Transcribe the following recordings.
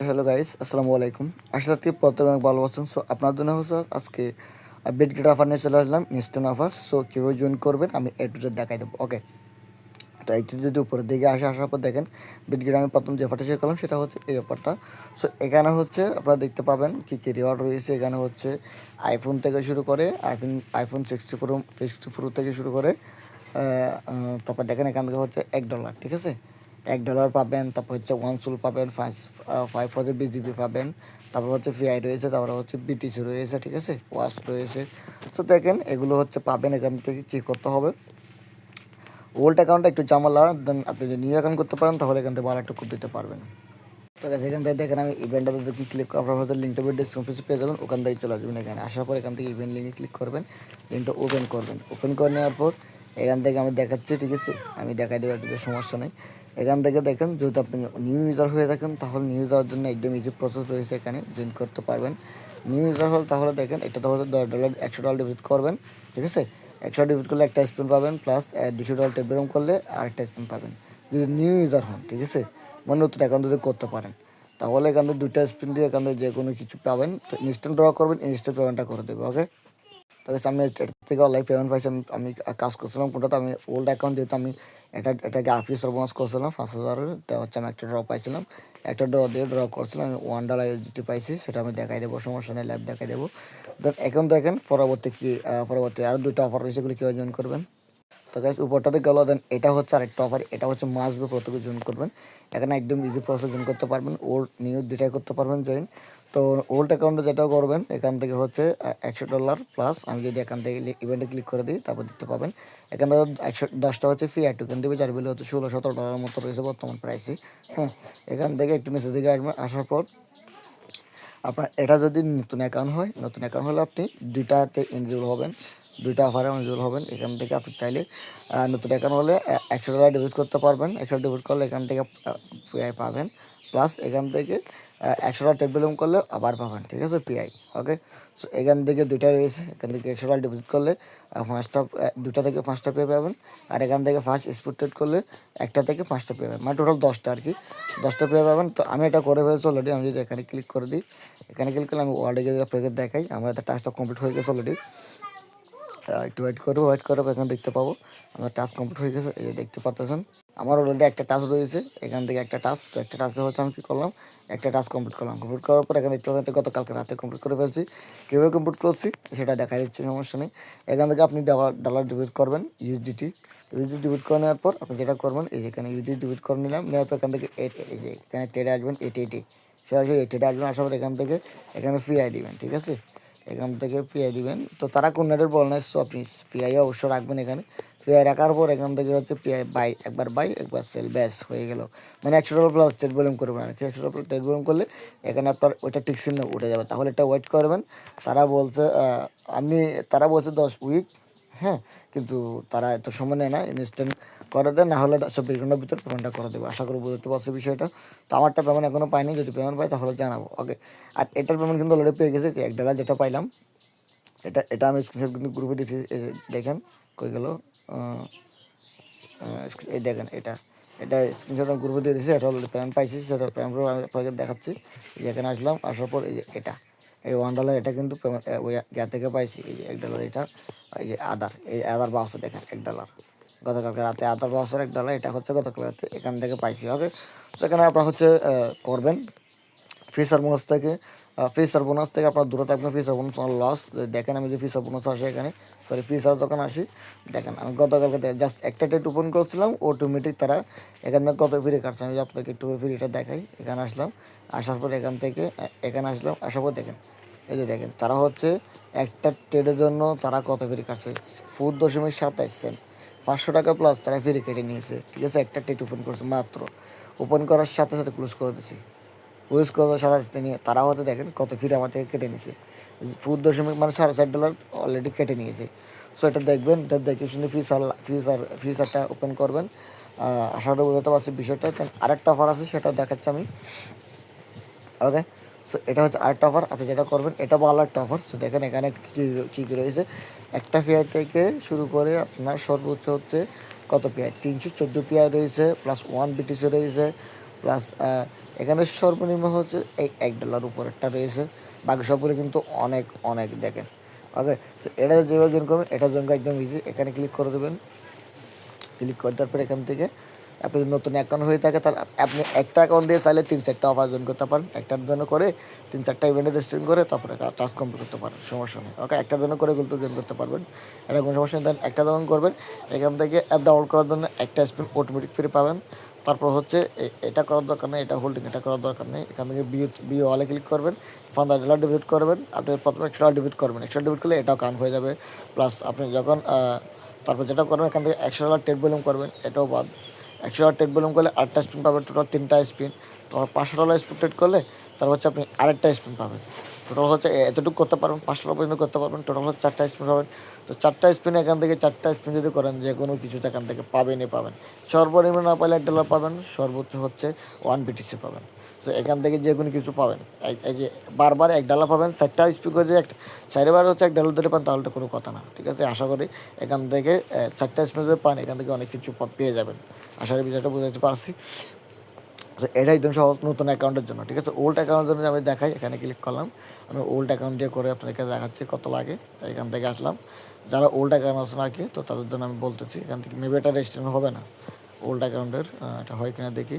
Hello guys, আসসালামু আলাইকুম। আশা করি প্রত্যেকে অনেক ভালো আছেন। সো আপনার জন্য হচ্ছে আজকে বেড গ্রেড অফার নিয়ে চলে আসলাম, ইনস্ট্যান্ট অফার। সো কীভাবে জয়েন করবেন আমি এ টু জেড দেখাই দেবো। ওকে, তো একটু যদি উপরের দিকে আসার পর দেখেন বেড গ্রেড আমি প্রথম যে অফারটা শেয়ার করলাম সেটা হচ্ছে এই অফারটা। সো এখানে হচ্ছে আপনারা দেখতে পাবেন কী কী রিওয়ার্ড রয়েছে। এখানে হচ্ছে আইফোন থেকে শুরু করে আইফোন 64 থেকে শুরু করে তারপর দেখেন এখান থেকে হচ্ছে $1, ঠিক আছে। $1 পাবেন, তারপর হচ্ছে ওয়ান সোল পাবেন, 5 BGB পাবেন, তারপর হচ্ছে ফিআই রয়েছে, তারপর হচ্ছে বিটিসি রয়েছে, ঠিক আছে, ওয়াশ রয়েছে। সো দেখেন এগুলো হচ্ছে পাবেন। এখান থেকে কী করতে হবে, ওল্ড অ্যাকাউন্টটা একটু ঝামেলা, দেন আপনি যদি নিউ অ্যাকাউন্ট করতে পারেন তাহলে এখান থেকে ভালো একটা খুব দিতে পারবেন। তো গাইস এখান থেকে দেখেন আমি ইভেন্টটাতে যদি ক্লিক আপনার হয়তো লিঙ্কটা ডিসক্রিপশনে পেয়ে যাবেন, ওখান থেকে চলে আসবেন। এখানে আসার পর এখান থেকে ইভেন্ট লিঙ্কে ক্লিক করবেন, লিঙ্কটা ওপেন করবেন। ওপেন করে নেওয়ার পর এখান থেকে আমি দেখাচ্ছি, ঠিক আছে, আমি দেখাই দেবো, একটু সমস্যা নেই। এখান থেকে দেখেন যদি আপনি নিউ ইউজার হয়ে থাকেন তাহলে নিউ ইউজারের জন্য একদম ইজি প্রসেস রয়েছে, এখানে জয়েন করতে পারবেন। নিউ ইউজার হল তাহলে দেখেন এটা তো হচ্ছে $10, $100 ডিপোজিট করবেন, ঠিক আছে। 100 ডিপোজিট করলে একটা স্পিন পাবেন, প্লাস $200 টেলিগ্রাম করলে আরেকটা স্পিন পাবেন যদি নিউ ইউজার হন, ঠিক আছে। মানে নতুন অ্যাকাউন্ট যদি করতে পারেন তাহলে এখান থেকে দুইটা স্পিন দিয়ে এখান থেকে যে কোনো কিছু পাবেন। তো ইনস্ট্যান্ট ড্র করবেন, ইনস্ট্যান্ট পেমেন্টটা করে দেবে। ওকে, তো আমি এটা থেকে অনলাইন পেমেন্ট পাইছি। আমি কাজ করছিলাম কোনটাতে, আমি ওল্ড অ্যাকাউন্ট যেহেতু আমি এটাকে অফিসার বোনাস করছিলাম 5,000, তো হচ্ছে আমি একটা ড্র পাইছিলাম, একটা ড্র দিয়ে ড্র করছিলাম, আমি $1 জিতে পাইছি, সেটা আমি দেখাই দেবো, সমস্যা নেই, লাইভ দেখাই দেবো। দেন এখন দেখেন পরবর্তী আরও দুইটা অফার রয়েছে, এগুলো কীভাবে জয়েন করবেন। তো গাইস উপরটাতে গেল, দেন এটা হচ্ছে আরেকটা অফার, এটা হচ্ছে মাসবে প্রত্যেকে জয়েন করবেন। এখানে একদম ইজি প্রসেস জয়েন করতে পারবেন, ওল্ড নিউ দুটাই করতে পারবেন জয়েন। তো ওল্ড অ্যাকাউন্টে যেটাও করবেন এখান থেকে হচ্ছে $100 প্লাস, আমি যদি এখান থেকে ইভেন্টে ক্লিক করে দিই তারপর দেখতে পাবেন এখানে 110টা হচ্ছে ফি আর টোকেন দেবে, যার বিলে হচ্ছে $16-17 মতো রয়েছে বর্তমান প্রাইসে। হ্যাঁ, এখান থেকে একটু নিচের দিকে আসবেন, আসার পর আপনার এটা যদি নতুন অ্যাকাউন্ট হয়, নতুন অ্যাকাউন্ট হলে আপনি দুইটাতে এনজোল হবেন, দুইটা অফারে এনজোল হবেন। এখান থেকে আপনি চাইলে নতুন অ্যাকাউন্ট হলে $100 ডিপোজিট করতে পারবেন, 100 ডিপোজিট করলে এখান থেকে পিআই পাবেন, প্লাস এখান থেকে $100 টেবিলম করলে আবার পাবেন, ঠিক আছে, পিআই। ওকে, সো এখান থেকে দুইটা রয়েছে, এখান থেকে $100 ডিপোজিট করলে দুটা থেকে 5টা পেয়ে পাবেন, আর এখান থেকে ফার্স্ট স্পট ট্রেড করলে একটা থেকে 5টা পেয়ে পাবেন, মানে টোটাল 10টা আর কি, 10টা পেয়ে পাবেন। তো আমি এটা করে ফেলেছি অলরেডি, আমি যদি এখানে ক্লিক করে দিই, এখানে ক্লিক করলে আমি ওয়ার্ডে গিয়ে আপনাকে দেখাই আমার একটা টাস্কটা কমপ্লিট হয়ে গেছে অলরেডি। একটু ওয়েট করবো, এখানে দেখতে পাবো আমার টাস্ক কমপ্লিট হয়ে গেছে, এই যে দেখতে পাচ্ছেন আমার অলরেডি একটা টাস্ক রয়েছে, এখান থেকে একটা টাস্ক। তো একটা টাস্কে হচ্ছে আমি কী করলাম, একটা টাস্ক কমপ্লিট করলাম, কমপ্লিট করার পর এখানে দেখতে পাচ্ছেন গতকালকে রাতে কমপ্লিট করে ফেলছি। কীভাবে কমপ্লিট করছি সেটা দেখা যাচ্ছে, সমস্যা নেই। এখান থেকে আপনি ডলার ডিপোজিট করবেন, ইউএসডি ডিপোজিট করে নেওয়ার পর আপনি যেটা করবেন, এই যে এখানে ইউএসডি ডিপোজিট করে নিলাম, নেওয়ার পর এখান থেকে এই যে এখানে টেডে আসবেন, এটি সরাসরি টেডে আসবেন, আসার পর এখান থেকে এখানে ফ্রি আই দিবেন, ঠিক আছে, এখান থেকে পিআই দিবেন। তো তারা কোন নেটের বল নাই, সো আপনি পিআই অবশ্য রাখবেন। এখানে পিআই রাখার পর এখান থেকে হচ্ছে পিআই বাই একবার সেল, ব্যাস হয়ে গেল। মানে $100 প্লাস ট্রেড ভলিউম করবেন আর কি, $100 প্লাস ট্রেড ভলিউম করলে এখানে আপনার ওইটা টিক চিহ্ন উঠে যাবে, তাহলে এটা ওয়েট করবেন। তারা বলছে আমি তারা বলছে 10 উইক, হ্যাঁ, কিন্তু তারা এত সময় নেয় না, ইনস্ট্যান্ট করে দেয়, না হলে 24 ঘন্টার ভিতর পেমেন্টটা করে দেবে। আশা করি বুঝতে পারছি বিষয়টা। তো আমারটা পেমেন্ট এখনও পাইনি, যদি পেমেন্ট পাই তাহলে জানাবো। ওকে, আর এটার পেমেন্ট কিন্তু অলরেডি পেয়ে গেছে, যে $1 যেটা পাইলাম, এটা আমি স্ক্রিনশট কিন্তু গ্রুপে দিচ্ছি, দেখেন কই গেল, এই দেখেন এটা স্ক্রিনশট আমি গ্রুপে দিয়ে দিচ্ছি, এটা অলরেডি পেমেন্ট পাইছি, সেটা পেমেন্ট আমি আপনাকে দেখাচ্ছি। এই যে এখানে আসলাম, আসার পর এই যে এই $1 এটা কিন্তু পেমেন্ট ওই ইয়া থেকে পাইছি, এই যে $1 এটা, এই যে আদার বাউচার দেখেন $1, গতকালকে রাতে আদার বাউচার $1, এটা হচ্ছে গতকাল রাতে এখান থেকে পাইছি। ওকে, তো এখানে আপনার হচ্ছে করবেন ফিচার বোনাস থেকে আপনার দূরে থাকবেন। ফিচার বোনাস লস, দেখেন আমি যে ফিচার বোনাস আসে এখানে, সরি ফিচার যখন আসি, দেখেন আমি গতকালকে জাস্ট একটা ডেট ওপেন করছিলাম, অটোমেটিক তারা এখান থেকে কত ফ্রি কাটছে, আমি আপনাকে একটু ফ্রিটা দেখাই। এখানে আসলাম, আসার পর এখান থেকে এখানে আসলাম, আসার পর দেখেন, এই যে দেখেন তারা হচ্ছে একটা ট্রেডের জন্য তারা কত ফ্রি কাটছে, 4.27 সেন্ট, $500 প্লাস তারা ফ্রি কেটে নিয়েছে, ঠিক আছে। একটা ট্রেড ওপেন করছে মাত্র, ওপেন করার সাথে সাথে ক্লোজ করে দিছি, ইউজ করার সারা নিয়ে তারা হয়তো দেখেন কত ফিরে আমার থেকে কেটে নিয়েছে, 4 দশমিক মানে $60 অলরেডি কেটে নিয়েছে। সো এটা দেখবেন, এটা দেখে শুনে ফিচারটা ওপেন করবেন। আশা করি বুঝতে পারছি বিষয়টা। আরেকটা অফার আছে, সেটা দেখাচ্ছি আমি। ওকে, সো এটা হচ্ছে আরেকটা অফার, আপনি যেটা করবেন এটা ভালো একটা অফার। সো দেখেন এখানে কী কী রয়েছে, একটা পিআই থেকে শুরু করে আপনার সর্বোচ্চ হচ্ছে কত পিআই, 314 পিআই রয়েছে, প্লাস 1 বিটিসি রয়েছে, প্লাস এখানে সর্বনিম্ন হচ্ছে এই $1 উপরেরটা রয়েছে, বাকি সবগুলো কিন্তু অনেক অনেক দেখেন। ওকে, এটা যেভাবে জয়েন করবেন এটার জন্য একদম ইজি। এখানে ক্লিক করে দেবেন, ক্লিক করে দেওয়ার পর এখান থেকে আপনি যদি নতুন অ্যাকাউন্ট হয়ে থাকে তাহলে আপনি একটা অ্যাকাউন্ট দিয়ে চাইলে 3-4টা অফার জয়েন করতে পারেন। একটার জন্য করে 3-4টা ইভেন্টে রেজিস্ট্রেশন করে তারপরে টাস্ক কমপ্লিট করতে পারেন, সমস্যা নেই। ওকে, একটার জন্য করে কিন্তু জয়েন করতে পারবেন, এটা কোনো সমস্যা নেই। দেন একটা যখন করবেন এখান থেকে অ্যাপ ডাউনলোড করার জন্য একটা স্পিন অটোমেটিক ফ্রি পাবেন। তারপর হচ্ছে এটা করার দরকার নেই, এটা হোল্ডিং এটা করার দরকার নেই। এখান থেকে বিও অলে ক্লিক করবেন, $50 ডিপোজিট করবেন। আপনি প্রথমে $100 ডিপোজিট করবেন, $100 ডিপোজিট করলে এটাও কাউন্ট হয়ে যাবে। প্লাস আপনি যখন তারপর যেটা করবেন এখান থেকে $100 টেট ভলিউম করবেন, এটাও বাদ। $100 টেট ভলিউম করলে 8টা স্পিন পাবেন, টোটাল 3টা স্পিন। তোমার $500 স্পিন টেট করলে তারপর হচ্ছে আপনি আরেকটা স্পিন পাবেন। টোটাল হচ্ছে এতটুকু করতে পারবেন, $500 পর্যন্ত করতে পারবেন। টোটাল হচ্ছে 4টা স্পিন পাবেন। তো 4টা স্পিন এখান থেকে 4টা স্পিন যদি করেন যে কোনো কিছুতে এখান থেকে পাবেনই পাবেন। সর্বনিম্ন না পাইলে $1 পাবেন, সর্বোচ্চ হচ্ছে 1 BTC পাবেন। তো এখান থেকে যে কোনো কিছু পাবেন। এই যে বারবার $1 পাবেন, 4টা স্পিন করে যে একটা 4বার হচ্ছে $1 ধরে পান তাহলে তো কোনো কথা না, ঠিক আছে। আশা করি এখান থেকে 4টা স্পিন যদি পান এখান থেকে অনেক কিছু পেয়ে যাবেন। আশা করি বিষয়টা বুঝাতে পারছি। তো এটা একদম সহজ নতুন অ্যাকাউন্টের জন্য, ঠিক আছে। ওল্ড অ্যাকাউন্টের জন্য আমি দেখাই, এখানে ক্লিক করলাম। আমি ওল্ড অ্যাকাউন্ট দিয়ে করে আপনাদেরকে দেখাচ্ছি কত লাগে। এখান থেকে আসলাম, যারা ওল্ড অ্যাকাউন্ট আছেন আর কি, তো তাদের জন্য আমি বলতেছি। এখান থেকে মেবি এটা রেজিস্ট্রেশন হবে না ওল্ড অ্যাকাউন্টের, এটা হয় কিনা দেখি।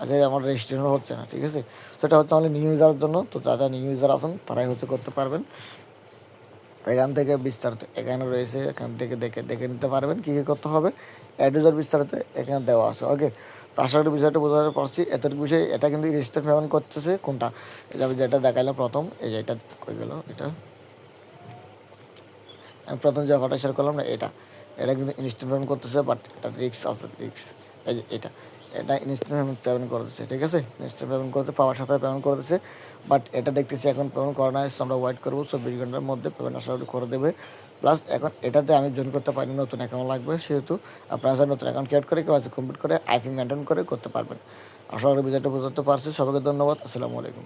আচ্ছা, আমার রেজিস্ট্রেশন হচ্ছে না, ঠিক আছে। সেটা হচ্ছে আমাদের নিউ ইউজারের জন্য। তো যারা নিউ ইউজার আছেন তারাই হচ্ছে করতে পারবেন। এখান থেকে বিস্তারিত এখানে রয়েছে, এখান থেকে দেখে দেখে নিতে পারবেন কী কী করতে হবে। অ্যাড ইউজার বিস্তারিত এখানে দেওয়া আছে। ওকে, তো আশা করি বিষয়টা বোঝাতে পারছি। এতটুকু বিষয় এটা কিন্তু রেজিস্টার পেমেন্ট করতেছে কোনটা, এই যে আমি যেটা দেখাইলাম প্রথম, এই যে এটা কই গেল, এটা আমি প্রথম যে অফারটা শেয়ার করলাম না, এটা এটা কিন্তু ইনস্ট্যান্ট পেমেন্ট করতেছে, বাট এটা রিক্স আছে, রিক্স। এই যে এটা ইনস্ট্যান্ট পেমেন্ট করতেছে, ঠিক আছে। ইনস্ট্যান্ট পেমেন্ট করতে পাওয়ার সাথে পেমেন্ট করতেছে, বাট এটা দেখতেছি এখন পেমেন্ট করা না, আমরা ওয়েট করবো 24 ঘন্টার মধ্যে পেমেন্ট আশা করি করে দেবে। প্লাস এখন এটাতে আমি জয়েন করতে পারিনি, নতুন অ্যাকাউন্ট লাগবে, সেহেতু আপনারা নতুন অ্যাকাউন্ট ক্রিয়েট করে কেওয়াইসি কমপ্লিট করে আইপি মেনটেন করে করতে পারবেন। আশা করি বিষয়টা বোঝাতে পারছি। সবাইকে ধন্যবাদ, আসসালামু আলাইকুম।